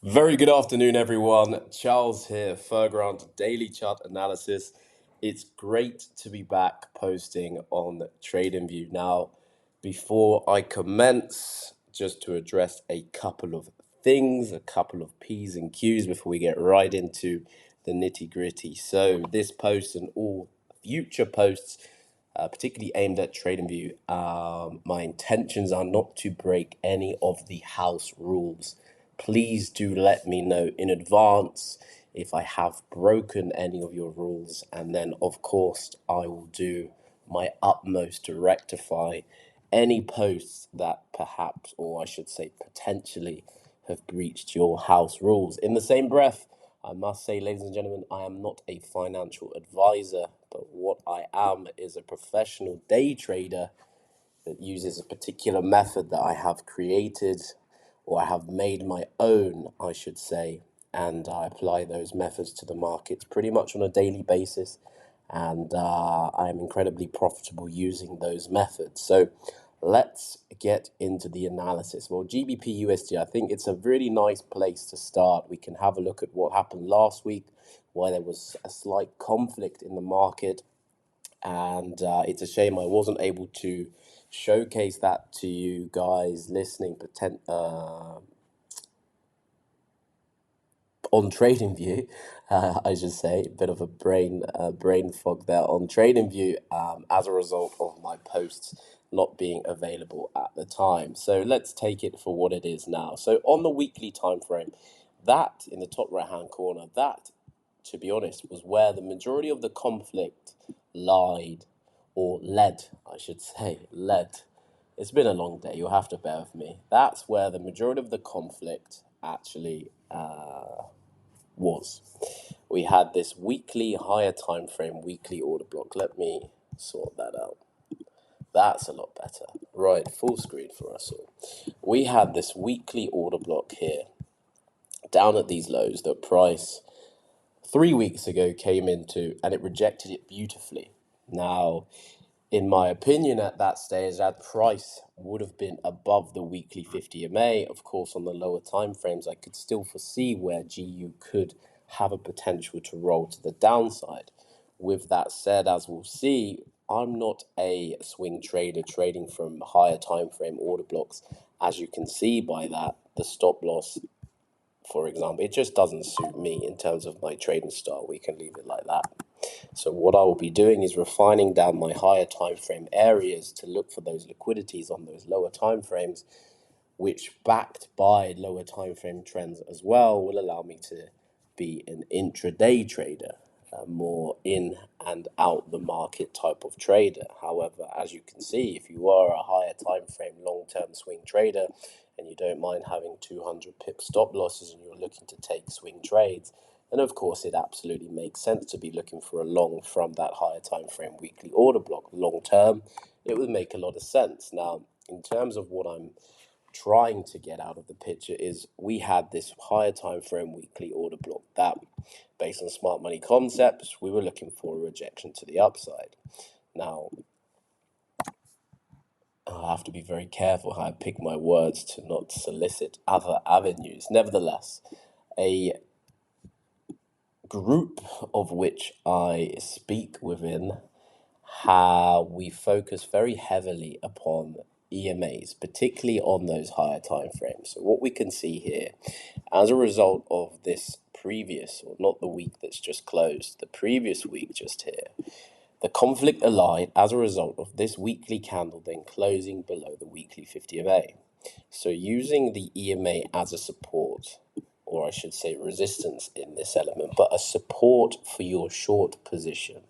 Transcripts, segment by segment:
Very good afternoon, everyone. Charles here, Frgnt Daily Chart Analysis. It's great to be back posting on TradingView. Now, before I commence, just to address a couple of things, a couple of P's and Q's before we get right into the nitty gritty. So, this post and all future posts, particularly aimed at TradingView, my intentions are not to break any of the house rules. Please do let me know in advance if I have broken any of your rules, and then of course I will do my utmost to rectify any posts that perhaps, or I should say potentially, have breached your house rules. In the same breath, I must say, ladies and gentlemen, I am not a financial advisor, but what I am is a professional day trader that uses a particular method that I have created, or I have made my own, I should say, and I apply those methods to the markets pretty much on a daily basis, and I am incredibly profitable using those methods. So let's get into the analysis. Well, GBP I think it's a really nice place to start. We can have a look at what happened last week, why there was a slight conflict in the market, and it's a shame I wasn't able to showcase that to you guys listening on TradingView. I should say, a bit of a brain fog there on TradingView as a result of my posts not being available at the time. So let's take it for what it is now. So on the weekly time frame, that in the top right hand corner, that, to be honest, was where the majority of the conflict lied, or led, I should say, led. It's been a long day, you'll have to bear with me. That's where the majority of the conflict actually was. We had this weekly higher time frame, weekly order block. Let me sort that out. That's a lot better. Right, full screen for us all. We had this weekly order block here, down at these lows that price 3 weeks ago came into, and it rejected it beautifully. Now, in my opinion, at that stage, that price would have been above the weekly 50 MA. Of course, on the lower time frames, I could still foresee where GU could have a potential to roll to the downside. With that said, as we'll see, I'm not a swing trader trading from higher time frame order blocks. As you can see by that, the stop loss, for example, it just doesn't suit me in terms of my trading style. We can leave it like that. So what I will be doing is refining down my higher time frame areas to look for those liquidities on those lower time frames, which, backed by lower time frame trends as well, will allow me to be an intraday trader, more in and out the market type of trader. However, as you can see, if you are a higher time frame long-term swing trader and you don't mind having 200 pip stop losses and you're looking to take swing trades, then of course it absolutely makes sense to be looking for a long from that higher time frame weekly order block. Long term, it would make a lot of sense. Now, in terms of what I'm trying to get out of the picture, is we had this higher time frame weekly order block that, based on smart money concepts, we were looking for a rejection to the upside. Now, I have to be very careful how I pick my words to not solicit other avenues. Nevertheless, a group of which I speak within, how we focus very heavily upon EMAs, particularly on those higher time frames. So what we can see here, as a result of this previous, or not the week that's just closed, the previous week just here, the conflict allied as a result of this weekly candle then closing below the weekly 50 MA. So using the EMA as a support, or I should say resistance in this element, but a support for your short position.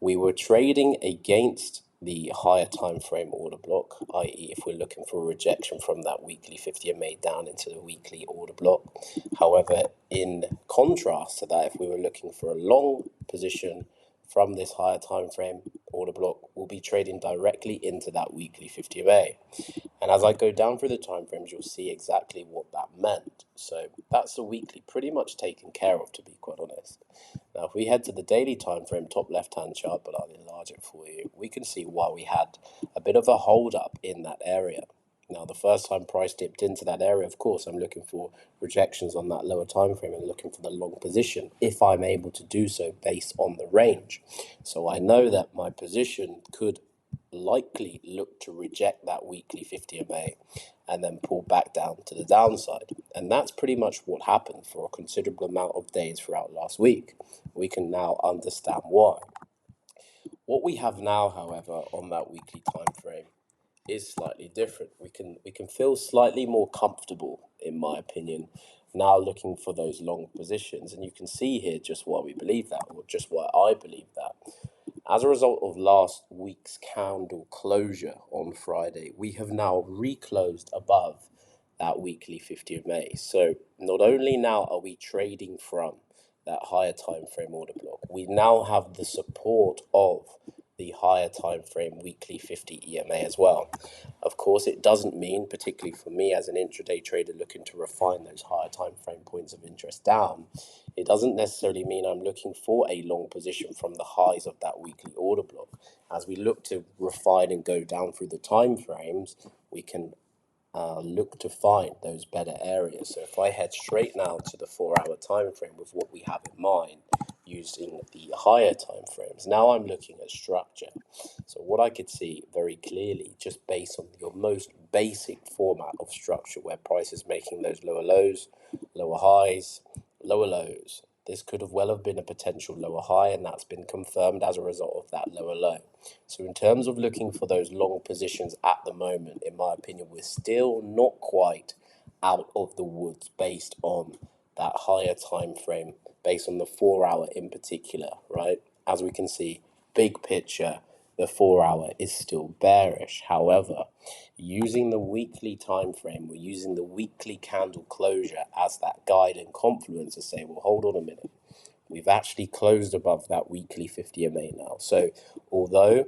We were trading against the higher time frame order block, i.e. if we're looking for a rejection from that weekly 50 MA down into the weekly order block. However, in contrast to that, if we were looking for a long position from this higher time frame order block, we'll be trading directly into that weekly 50 MA. And as I go down through the time frames, you'll see exactly what that meant. So that's the weekly pretty much taken care of, to be quite honest. Now, if we head to the daily time frame, top left-hand chart, but I'll enlarge it for you, we can see why we had a bit of a hold up in that area. Now, the first time price dipped into that area, of course, I'm looking for rejections on that lower time frame and looking for the long position if I'm able to do so based on the range. So I know that my position could likely look to reject that weekly 50 MA and then pull back down to the downside. And that's pretty much what happened for a considerable amount of days throughout last week. We can now understand why. What we have now, however, on that weekly time frame is slightly different. We can feel slightly more comfortable, in my opinion, now looking for those long positions. And you can see here just why we believe that, or just why I believe that. As a result of last week's candle closure on Friday, we have now reclosed above that weekly 50 MA. So not only now are we trading from that higher time frame order block, we now have the support of the higher time frame weekly 50 EMA as well. Of course, it doesn't mean, particularly for me as an intraday trader looking to refine those higher time frame points of interest down, it doesn't necessarily mean I'm looking for a long position from the highs of that weekly order block. As we look to refine and go down through the time frames, we can look to find those better areas. So if I head straight now to the 4-hour time frame with what we have in mind, using the higher time frames, now I'm looking at structure. So what I could see very clearly, just based on your most basic format of structure, where price is making those lower lows, lower highs, lower lows. This could have well have been a potential lower high, and that's been confirmed as a result of that lower low. So in terms of looking for those long positions at the moment, in my opinion, we're still not quite out of the woods based on that higher time frame, based on the 4-hour in particular, right? As we can see, big picture, the 4-hour is still bearish. However, using the weekly time frame, we're using the weekly candle closure as that guide and confluence to say, well, hold on a minute. We've actually closed above that weekly 50 MA now. So although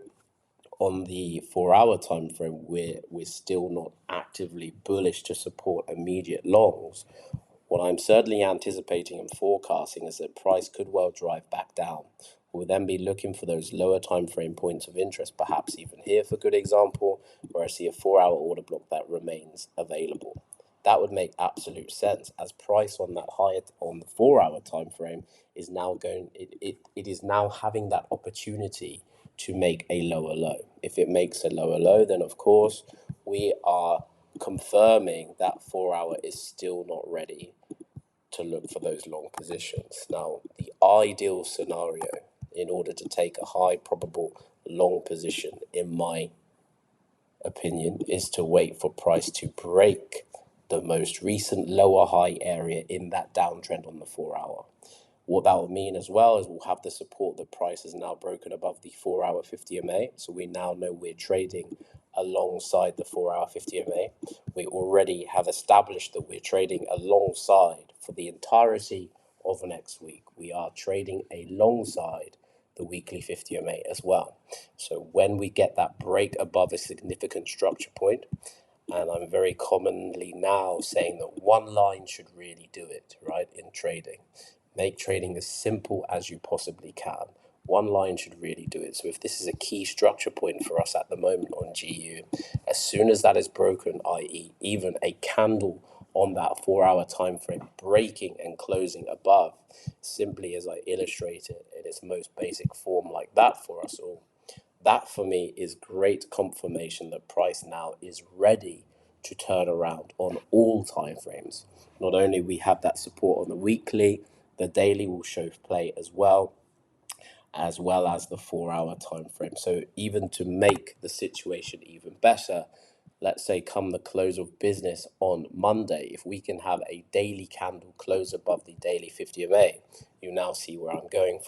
on the 4-hour time frame we're still not actively bullish to support immediate longs, what I'm certainly anticipating and forecasting is that price could well drive back down. We'll then be looking for those lower time frame points of interest, perhaps even here for good example, where I see a 4-hour order block that remains available. That would make absolute sense, as price on that higher on the 4-hour time frame is now going it is now having that opportunity to make a lower low. If it makes a lower low, then of course we are confirming that 4-hour is still not ready to look for those long positions. Now, the ideal scenario in order to take a high probable long position, in my opinion, is to wait for price to break the most recent lower high area in that downtrend on the 4-hour. What that will mean as well is we'll have the support that price has now broken above the 4-hour 50 MA. So we now know we're trading alongside the 4-hour 50 MA. We already have established that we're trading alongside for the entirety of next week. We are trading alongside the weekly 50 MA as well. So when we get that break above a significant structure point, and I'm very commonly now saying that one line should really do it, right, in trading. Make trading as simple as you possibly can. One line should really do it. So if this is a key structure point for us at the moment on GU, as soon as that is broken, i.e. even a candle on that 4-hour time frame breaking and closing above, simply as I illustrate it in its most basic form like that for us all, that for me is great confirmation that price now is ready to turn around on all time frames. Not only we have that support on the weekly, the daily will show play as well as the 4-hour time frame. So even to make the situation even better, let's say come the close of business on Monday, if we can have a daily candle close above the daily 50 MA, you now see where I'm going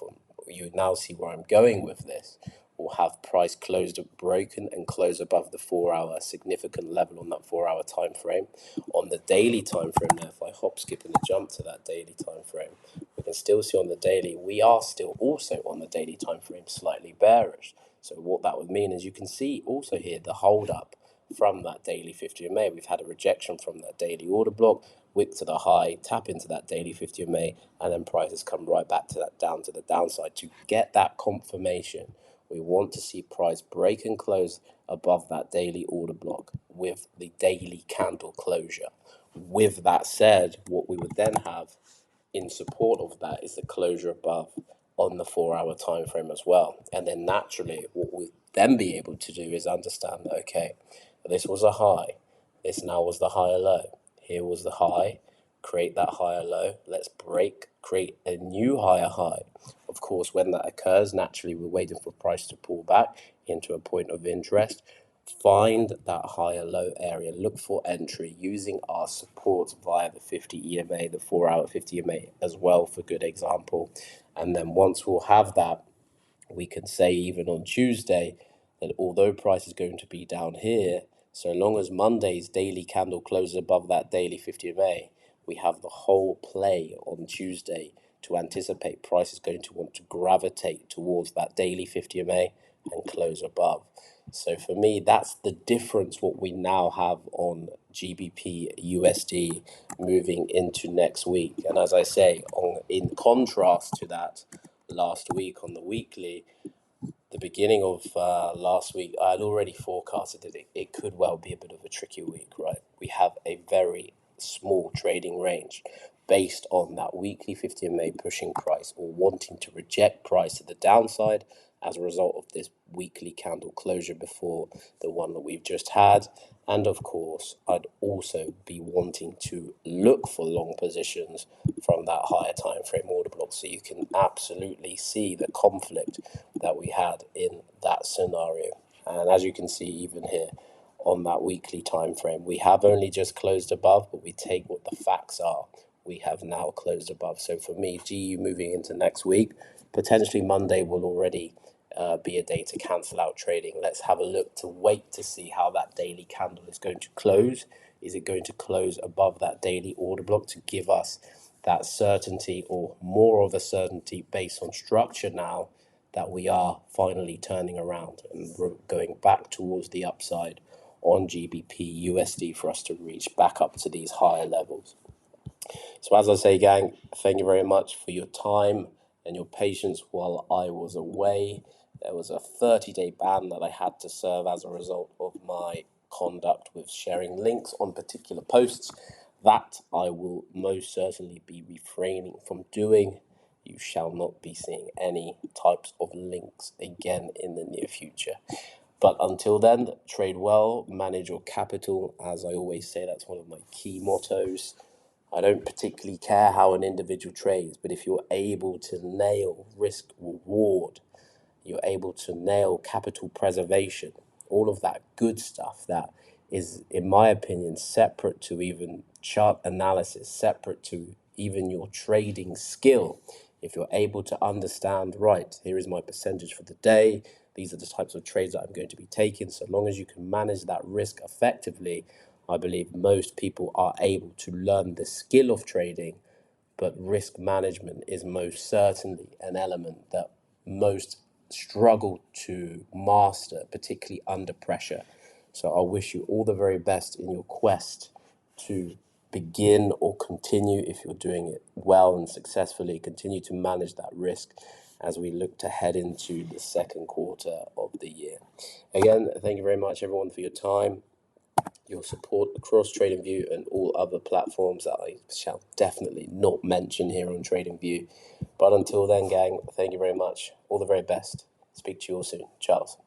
with this. We'll have price closed broken and close above the 4-hour significant level on that 4-hour time frame. On the daily time frame now, if I hop, skip and jump to that daily time frame, we can still see on the daily, we are still also on the daily time frame slightly bearish. So what that would mean is you can see also here the hold up from that daily 50 MA. We've had a rejection from that daily order block, wick to the high, tap into that daily 50 MA, and then prices come right back to that down to the downside to get that confirmation We want to see price break and close above that daily order block with the daily candle closure. With that said, what we would then have in support of that is the closure above on the 4-hour time frame as well. And then naturally, what we then be able to do is understand that, okay, this was a high, this now was the higher low, here was the high, create that higher low, let's break, create a new higher high. Of course, when that occurs, naturally we're waiting for price to pull back into a point of interest. Find that higher low area, look for entry using our supports via the 50 EMA, the 4-hour 50 EMA as well, for good example. And then once we'll have that, we can say even on Tuesday that although price is going to be down here, so long as Monday's daily candle closes above that daily 50 EMA, we have the whole play on Tuesday to anticipate price is going to want to gravitate towards that daily 50 EMA and close above. So for me, that's the difference what we now have on GBP USD moving into next week. And as I say, in contrast to that, last week on the weekly, the beginning of last week, I had already forecasted that it could well be a bit of a tricky week, right? We have a very small trading range based on that weekly 50 MA pushing price or wanting to reject price to the downside as a result of this weekly candle closure before the one that we've just had. And of course, I'd also be wanting to look for long positions from that higher time frame order block, so you can absolutely see the conflict that we had in that scenario. And as you can see, even here on that weekly time frame, we have only just closed above, but we take what the facts are. We have now closed above. So for me, GU moving into next week, potentially Monday will already be a day to cancel out trading. Let's have a look to wait to see how that daily candle is going to close. Is it going to close above that daily order block to give us that certainty, or more of a certainty based on structure now, that we are finally turning around and going back towards the upside on GBP USD for us to reach back up to these higher levels. So as I say, gang, thank you very much for your time and your patience while I was away. There was a 30-day ban that I had to serve as a result of my conduct with sharing links on particular posts. That I will most certainly be refraining from doing. You shall not be seeing any types of links again in the near future. But until then, trade well, manage your capital. As I always say, that's one of my key mottos. I don't particularly care how an individual trades, but if you're able to nail risk reward, you're able to nail capital preservation, all of that good stuff that is, in my opinion, separate to even chart analysis, separate to even your trading skill. If you're able to understand, right, here is my percentage for the day, these are the types of trades that I'm going to be taking, so long as you can manage that risk effectively, I believe most people are able to learn the skill of trading, but risk management is most certainly an element that most struggle to master, particularly under pressure. So I wish you all the very best in your quest to begin or continue, if you're doing it well and successfully, continue to manage that risk as we look to head into the second quarter of the year. Again, thank you very much, everyone, for your time, your support across TradingView and all other platforms that I shall definitely not mention here on TradingView. But until then, gang, thank you very much. All the very best. Speak to you all soon. Charles.